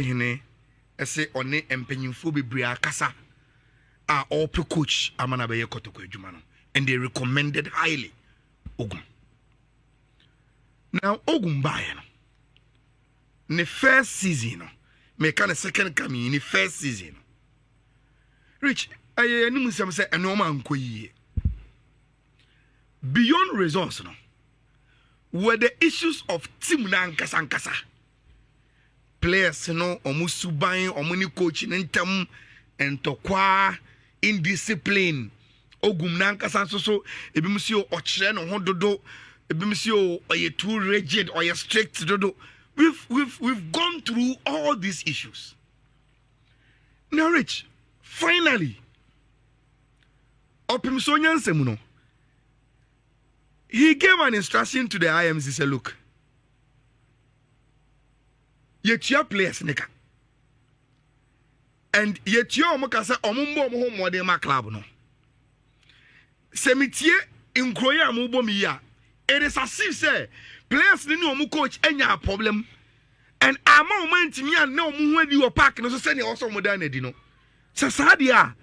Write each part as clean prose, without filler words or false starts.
hene ese one empenyimfo bebre akasa a all coach amana be Kotoko'S adwuma no, and they recommended highly Ogum. Now Ogum buy no the first season no me kind of second coming in the first season Rich aye ni musam say enoma anko yie beyond results no were the issues of team na nkasa players no omusuban omuni coach ntam entokwa indiscipline Ogum na nkasa so ebimsi o okire no hododo ebimsi o oye too rigid or strict dodo. We've gone through all these issues. Now, Rich, finally, Opimsonyan Semuno, he gave an instruction to the IMC. He said, look, yet your players, Nika, and yet your Mokasa Omumbo Modema Club, no. Semitie in Kroya Mubomiya, it is as if, say, players didn't know coach any problem, and I'm moment me and no when you are parking, no send also modern, you know. So Sadia,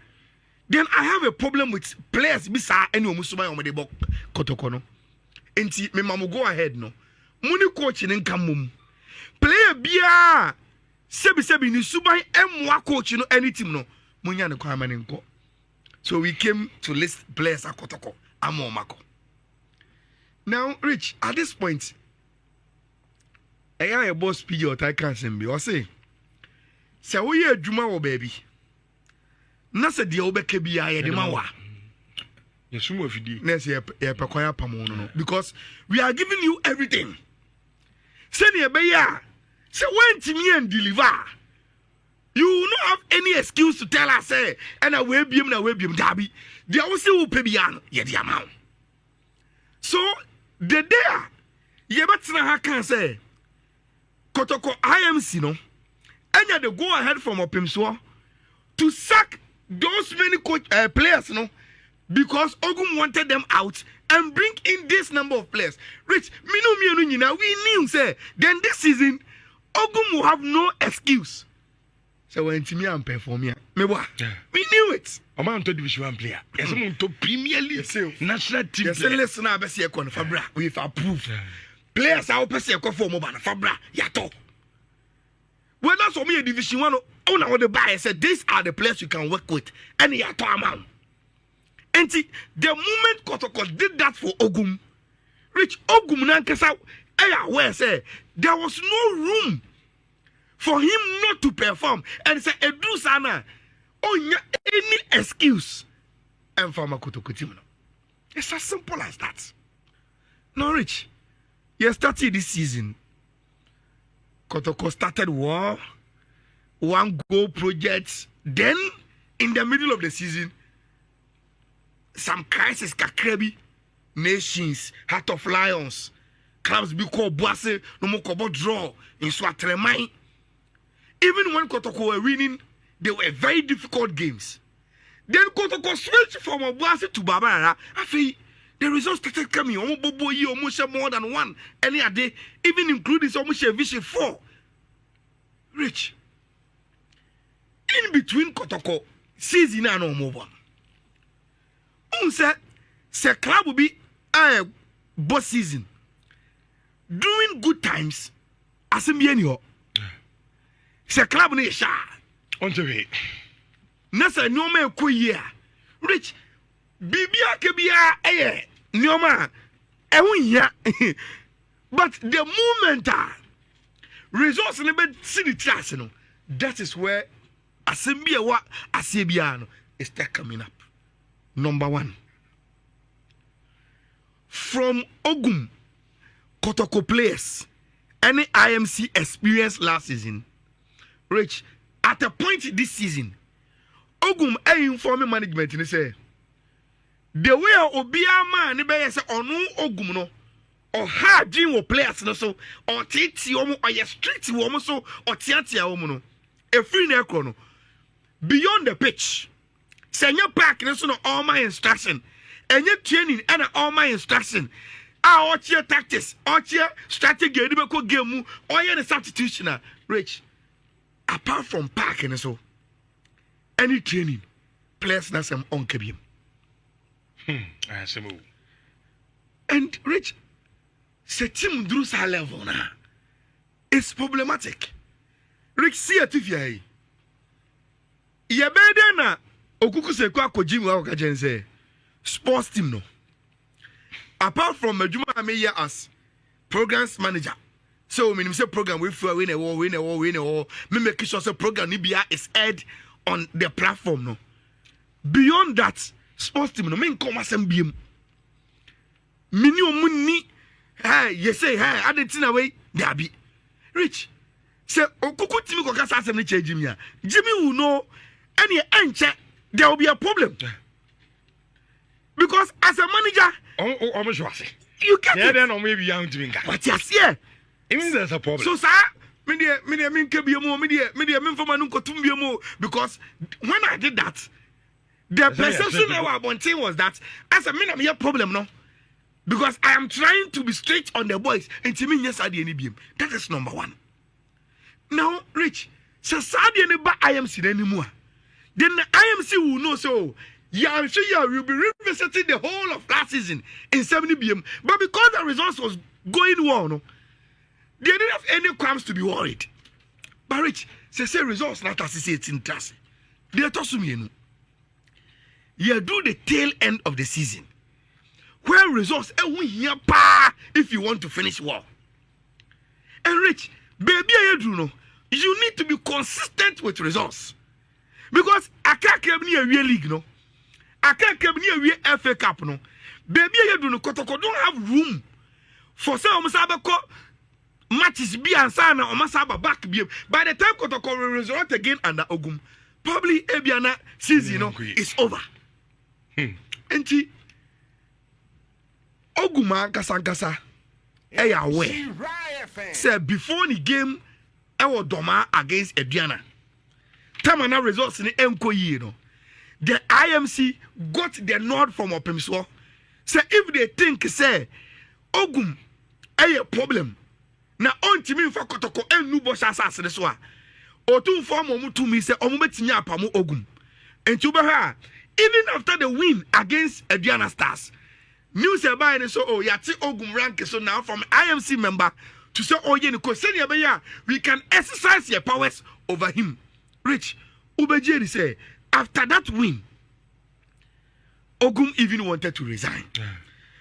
then I have a problem with players bisa any musuma on the book Kotoko'S. And me mamu go ahead no. Money coach in come player bia sebi ni subai emwa coach no any team no. Munya no kwa maninko. So we came to list players at Kotoko'S. Amo mako. Now, Rich, at this point, I boss PG or I can't be or say, we are Juma baby. Nasa the Obekebia, the Mawa. Yes, some of you, because we are giving you everything. Send your beya. Say, when to me and deliver. You will not have any excuse to tell us, say, and I will be him, Darby. They also pay beyond, yet the amount. So, the day, Yebatsna Hakan say, Kotoko'S IMC no, and they go ahead from Opimswa to sack those many players no, because Ogum wanted them out and bring in this number of players. Rich, we knew say, then this season, Ogum will have no excuse. So when Timmy and perform here, we knew it. A man to division player. Yes, to Premier League, national team. Yes, listen, I be say kon Fabra. We've approved. Players are open say kon for mo ban Fabra. Yato. When that's for me a division 1 owner of the buyer said these are the players you can work with. And yato amount. And see, the moment Kotoko'S did that for Ogum, Rich Ogum nankasa where say there was no room for him not to perform. And say Edu Sana. Any excuse and from a Kotoko'S. It's as simple as that. Now, Rich, you started this season. Kotoko'S started war, 1 goal project. Then, in the middle of the season, some crisis, Kakrebi, Nations, Heart of Lions, clubs be called Boise, no more called draw in Swatremai. Even when Kotoko'S were winning, they were very difficult games. Then Kotoko'S switched from Obuasi to Babara. After the results started coming, almost more than 1 any a day, even including almost a vision 4. Rich. In between Kotoko'S season and no more. Say club will be boss season. During good times, as a mienio. Say club ne sha. On to it. Nasa no me kuya. Rich. Bibia kebia Nioma. Ya. But the moment results in the city class, no, that is where Asembia wa Asebiano is coming up. Number 1. From Ogum, Kotoko'S players, any IMC experience last season, Rich. At a point this season, Ogum informing management and say the way Obia man be say onu Ogum no or hard dream players no so or titi omo or ya street omo so or tiatia omo no e free na ekro no beyond the pitch say nya park no so no all my instruction enye training and all my instruction or tactics or strategy e be ko game mu or ya the substitution Rich. apart from parking so any training players na some on kabiem and Rich say team drew sa level na it's problematic. Rich see it if you ye better na okuku se kwa akojim wa ka jen say sports team no apart from Majuma me here as programs manager. So when you say program we win a war, me make sure say program Nibia is aired on the platform no. Beyond that, sports team no me come asem biem. Mini omuni hey you say hey adentin away there be. Rich say okuku team ko kasa asem ni che Jimmy. Jimmy will know any enche there will be a problem. Because as a manager, you can't. Yeah, then or maybe young to me. But yes, yeah. Even there's a problem. So, sir, media because when I did that, the perception I was that as a man, I'm here problem, no? Because I am trying to be straight on the boys and to me, yes, I didn't be. That is number one. Now, Rich, so Saudi and IMC anymore. Then the IMC will know so. Yeah, I'm sure you'll be revisiting the whole of last season in 70 BM. But because the results was going well, no, they didn't have any crimes to be worried. But Rich, say results not as it's in class. They are tossing me. You do the tail end of the season. Where results if you want to finish well. And Rich, baby, you need to be consistent with results. Because I can't come near a real league, no. I can't come near a FA Cup, no. Baby, you do no Kotoko'S don't have room for some matches be and sana or masaba back be. By the time Kotoko'S will resort again under Ogum, probably Ebiana season, you know, is over. And Oguma Kasangasa, aware. Say before the game, I was Doma against Ediana. Tamana results in the Enko, you know. The IMC got the nod from Opimswo. Say if they think say Ogum a problem. Now on to me for Kotoko'S and Nubo Shasas this one. Or two form to me say Omubetinya Pamu Ogum. And to even after the win against Ediana Stars, news about it so yati Ogum rank so now from IMC member to say we can exercise your powers over him. Rich Ubejeri say after that win, Ogum even wanted to resign.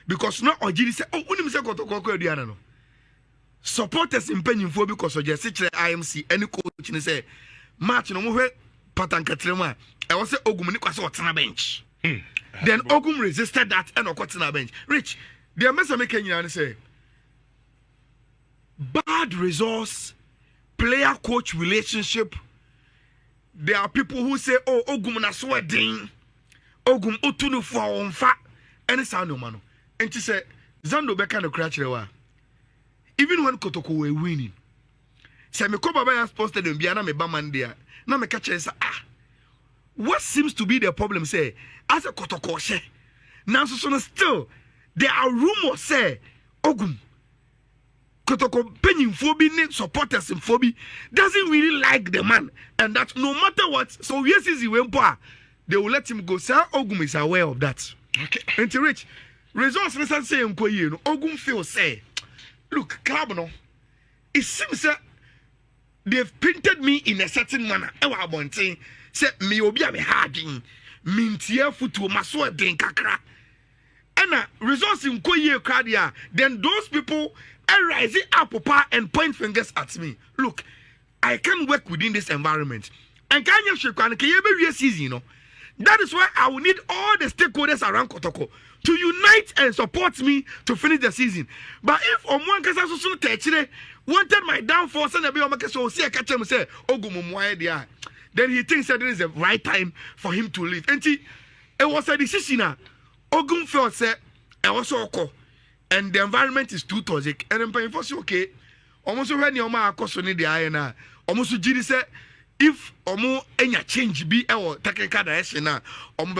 Because now Ojiri said, oh, unim se Kotoko'S Ediana no. Supporters in Penyinfo because of just IMC any coach ni say match no mo patankatrema. I was say Ogum ni kwaso otena bench. Then Ogum resisted that and okotena bench. Rich, the message making you say bad results, player coach relationship. There are people who say, oh, Ogum na sweating, Ogum utunu for onfa, any sound no mano. And she said, Zando beka no crash rewa. Even when Kotoko'S were winning, say me ko baba ya posted them biana me ba man there. Na me catch say what seems to be the problem say as a Kotoko'S now so still there are rumors say Ogum Kotoko'S Penyinfo bi supporters in Phobi doesn't really like the man, and that no matter what, so yes is he went they will let him go. Sir Ogum is aware of that. Okay. And to Rich results let's say Ogum feels say look club no it seems that they've painted me in a certain manner. Ewa abonten say me obi a me hardin mintie futu maso den kakra. And results in Koye Kradia, then those people are rising up and point fingers at me. Look, I can work within this environment. And can you shake on the season, you know? That is why I will need all the stakeholders around Kotoko'S to unite and support me to finish the season. But if one person wanted my downfall, say, then he thinks that it is the right time for him to leave. And it was a decision. Ogum felt said, I was okay, and the environment is too toxic. And then for okay, almost when your man costing the iron, almost Jiri said, if omo any change be our technical direction now,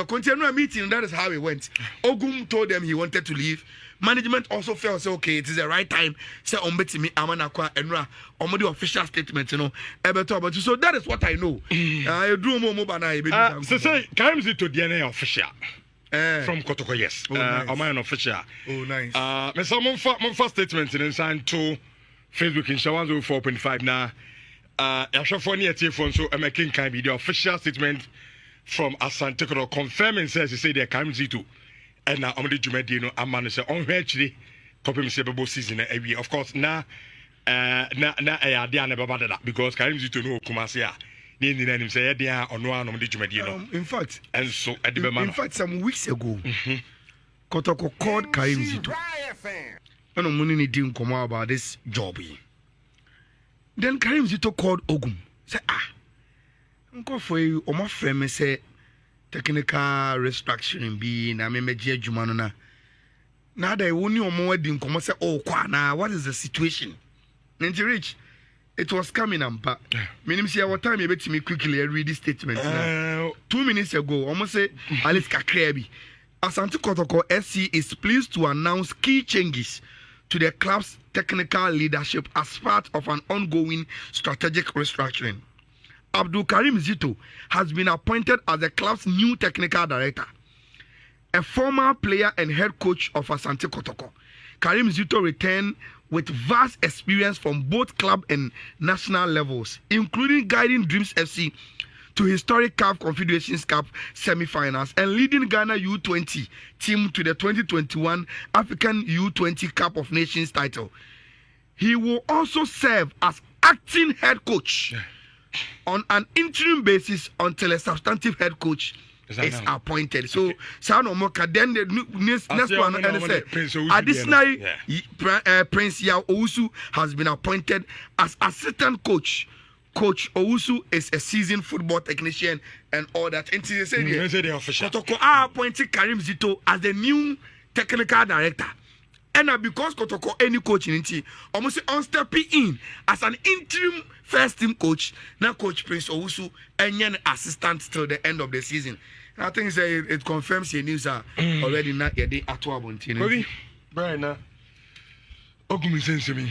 continue a meeting. That is how it went. Ogum told them he wanted to leave management also felt say okay, it is the right time. Say me amanakwa enra the official statement, you know. So that is what I know. I do more bana. So say comes it to DNA official. From Kotoko'S. Nice. Official. Oh, nice. My first statement in signed to Facebook in 104.5 now. I shall phone here phone so I'm making can be the official statement from Asante Koto confirming says he say they come Zito. And now I'm the Jumedino Amman say on actually copy say bebo season every of course now na Diana Babada because Karim Zito no Kumasia. In fact, and so in fact, some weeks ago, Kotoko called Karim Zito. And I'm money didn't come out about this job. Then Karim Zito called Ogum. Say, I'm going for you. Or my friend say, technical restructuring be na me meje jumanona. Now they only on more didn't come say, oh, now what is the situation? Then rich. It was coming and back. Meaning, see, our time, you bet me quickly read this statement. 2 minutes ago, almost say, Alice Kakrebi. Asante Kotoko'S SC is pleased to announce key changes to the club's technical leadership as part of an ongoing strategic restructuring. Abdul Karim Zito has been appointed as the club's new technical director. A former player and head coach of Asante Kotoko, Karim Zito returned with vast experience from both club and national levels, including guiding Dreams FC to historic CAF Confederations Cup semi-finals and leading Ghana U20 team to the 2021 African U20 Cup of Nations title. He will also serve as acting head coach on an interim basis until a substantive head coach is appointed. So, Sanomoka, then the next one, additionally, Prince Yao Owusu has been appointed as assistant coach. Coach Owusu is a seasoned football technician and all that. And they say Kotoko appointed Karim Zito as the new technical director. And because Kotoko any coach in it, almost on stepping in as an interim first team coach, now Coach Prince Owusu and an assistant till the end of the season. I think it confirms the news are already not yet at Wabuntin. Brian, Ogum is to me.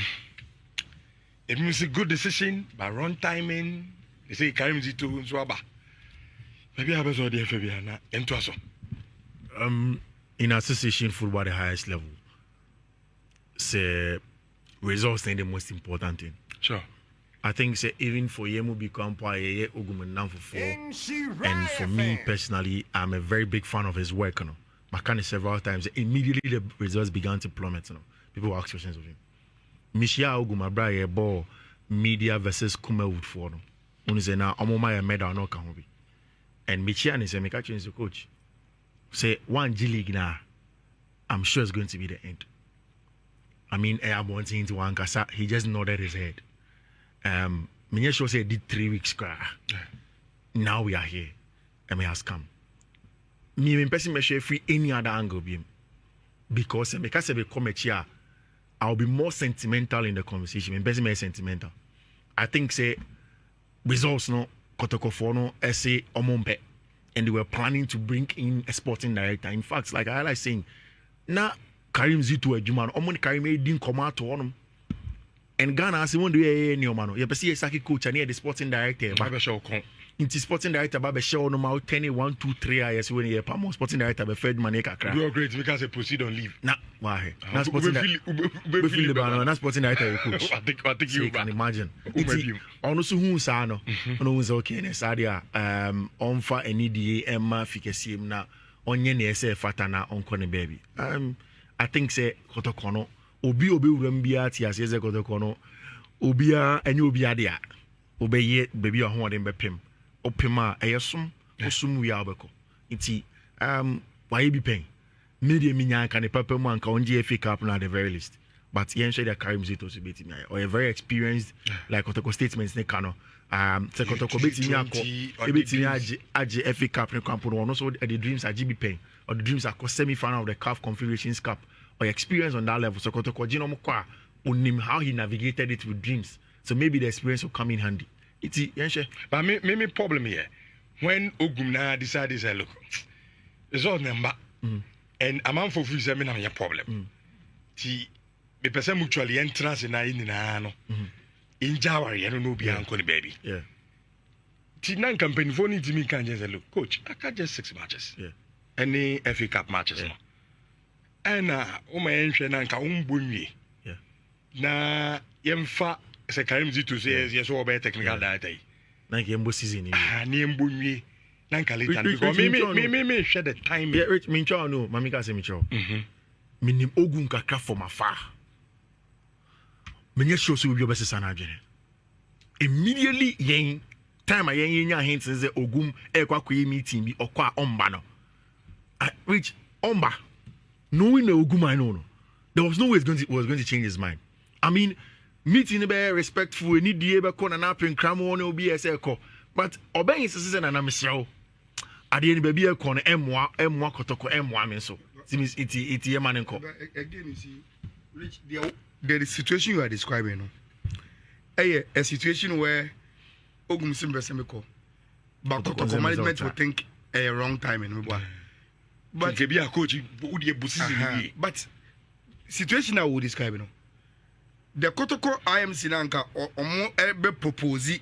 It means a good decision by run timing. They say Karim Zito and Swaba. Maybe I was already Fabiana and Twasso. In association football at the highest level, say results are the most important thing. Sure. I think say even for Yemu become Ogum and for 4. And for me personally, I'm a very big fan of his work. Makani several times, immediately the results began to plummet. People ask questions of him. Mishia Ogum Abraya ball media versus Kumawood for them. When say now Omoma medal no can be. And Michian is a make change the coach. Say one G League now, I'm sure it's going to be the end. I mean, I am wanting into one kasa. He just nodded his head. Minyesho said did 3 weeks. Now we are here. And me has come. Me in person me share free any other angle be because me kase be come here. I'll be more sentimental in the conversation. Me person me sentimental. I think say results no Kotoko no essay omompe. And they were planning to bring in a sporting director. In fact, like I like saying, na Karim Zito Ejuman, Omoni Karim didn't come out to him. And Ghana has one day any man. You see a Saki coach and the sporting director. Baba show come. Into sporting director, Baba show no more 10, 1, 2, 3 years when you are sporting director, but Fred Maneka crack. You are great because they proceed on leave. Nah, why? Not sporting director, sporting director coach. I think you can imagine. Also, who's ano? No, who's okay. And Sadia, on for any DA, Emma, Ficasium now, on any SF Fatana, on Connie baby. I think say Kotoko'S. Obi Rambia Tias is a Kotoko'S. Obia and you be adia. Obey yet, baby, or one in Bepim. Opima, Ayasum, Osum, we are beko. It's why be paying? Media Minya can a purple man can GFA Cup now at the very least. But Yen said that Karim Zito to beat me, or a very experienced like Kotoko'S statements, Nekano. Kotoko'S beating Aji FA Cup, and also the dreams are GB paying, or the dreams are semi final of the CAF Confederations Cup. Or experience on that level. So Kotoko'S unim how he navigated it with dreams. So maybe the experience will come in handy. It's but maybe problem here. When Ogum now decided to look, it's all number and a man for free seminar your problem. ti me pese mutually entrance na yin na no injaware ya no bi anko ne baby Yeah. Ti nan company for ni timi kan je say look coach I can just 6 matches. Yeah. Any FA Cup matches no. And o ma enhwe na nka umbonwie. Yeah. Na yemfa se Karim Zito say yes so be technical director. Like Yembo season. Ni mbonwie na nka later because me share the time. Yeah, Rich Mincho no, mami ka say Mincho. Minim Ogum kakra from afar. Menye show so we be obese sana adwene. Immediately yen time a yen nya hints say Ogum e kwa koye meeting bi okwa omba no. Rich omba. Knowing the Ogum I know no. There was no way was going to change his mind. I mean, meeting be respectful, ni die be ko na na pen kramo no obi ese ko. But oben sese na na mesrew. Ade ni baby e ko no emwa Kotoko emwa me so. It ye man nko. Again, you see, Rich, the situation you are describing, no? A situation where Ogum Simba Semiko, but Kotoko management will think a wrong time in Mubwa. But be a coach, but situation I will describe, you know. The Kotoko IMC Nanka or more propose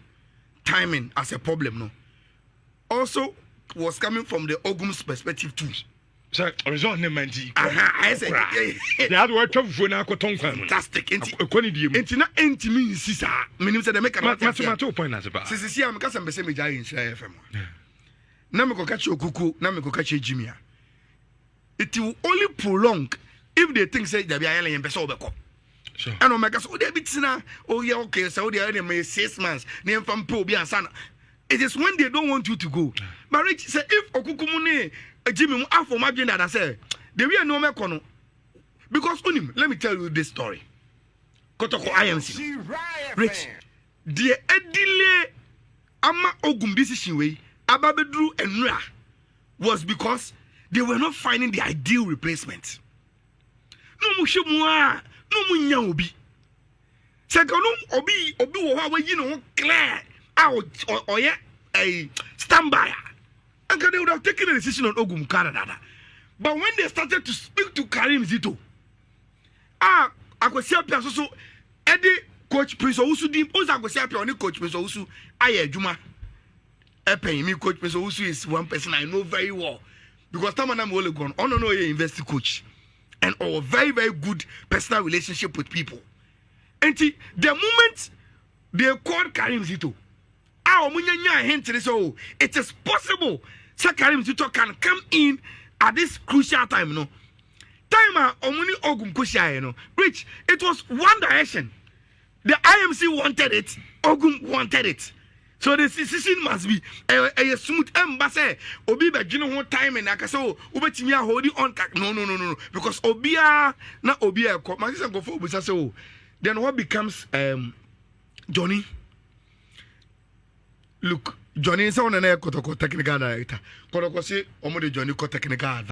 timing as a problem, no. Also was coming from the Ogum's perspective too. So result ne manti. I said that word to phone na koton kwan. Fantastic. Kwani die mu. Enti na enti mi sisa. Menim say the make na. Mato point na se ba. Sisi am ka sam be say me jai in Shire FM. Na me ko ka che okuku, na me ko ka che Jimia. It will only prolong if they think say there be Ayala yem person obeko. Sure. And o make so dey bitina, oh yeah okay, so dey only 6 months. Na em fam po bi ansa. It is when they don't want you to go. But Rich say if okuku mu ne Jimmy mu afọ ma dwen that say the way no make no because onim let me tell you this story. Kotoko IMC. Rich the delay ama Ogum decision way ababedru enra was because they were not finding the ideal replacement. No mu hwemu a no mu nya obi. Second obi wo ha we yi no clear out or yeah a standby. And they would have taken a decision on Ogum Canada. But when they started to speak to Karim Zito, I could see a so Eddie Coach Prince Ousu dim, I could see a Coach Prince Ousu, Aye Juma. Paying me Coach Prince Ousu is one person I know very well. Because Tamanam will gone on no investor coach and a very, very good personal relationship with people. And the moment they called Karim Zito, it is possible Karim Zito can come in at this crucial time, no. Time omuni Ogum Kushia, no. Rich, it was one direction. The IMC wanted it, Ogum wanted it. So the decision must be a smooth embassy. Obi be gino one time and akaso ubetimia holding on. No. Because Obia na Obia my sister go for Obusa. Then what becomes Johnny? Look, Johnny is on an Kotoko technical director. Kotoko say, Omo de Johnny ko technical